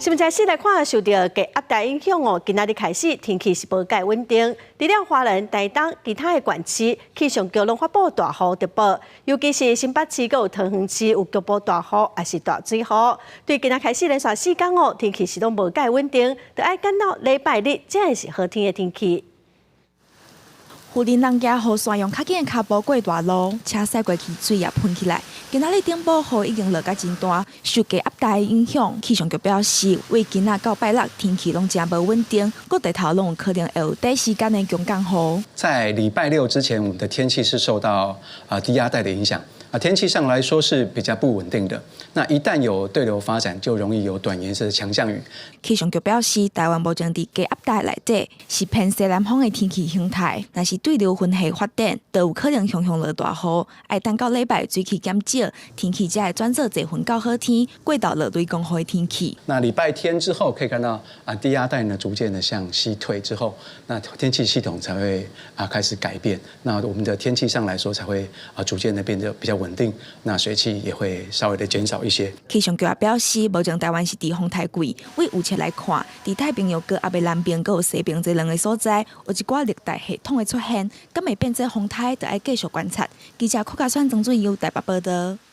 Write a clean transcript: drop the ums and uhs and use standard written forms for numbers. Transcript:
新闻在四来看，受到低压带影响哦，今仔日开始天气是无介稳定。除了华人、台东其他的县市，气象局拢发布大雨特报，尤其是新北市佮有桃园市有局部大雨，也是大水雨。对今仔开始连续4天哦，天气是拢无介稳定，就爱等到礼拜日才会是好天的天气。 富林人行雨线用较紧的脚步过大路，车驶过去水也喷起来。今仔日顶部雨已经落甲真大，受低压带的影响，气象局表示，为今仔到拜六天气拢真无稳定，各地头拢有可能会有短时间的强降雨。在礼拜六之前，我们的天气是受到低压带的影响。 天气上来说是比较不稳定的。那一旦有对流发展，就容易有短延时的强降雨。气象局表示，台湾目前伫低压带内底是偏西南风的天气形态，若是对流分系发展，就有可能常常落大雨。爱等到礼拜水气减少，天气才会转做侪云到好天，过到落雷公雨的天气。那礼拜天之后可以看到低压带呢逐渐的向西退之后，那天气系统才会开始改变。那我们的天气上来说才会逐渐的变得比较 稳定，那水汽也会稍微的减少一些。气象局也表示，目前台湾是地风太贵，为预测来看，伫太平洋、阿北南边、有西边这两个所在，有一寡热带系统的出现，敢会变做风台，就要继续观察。记者柯家川、曾俊佑台北报道。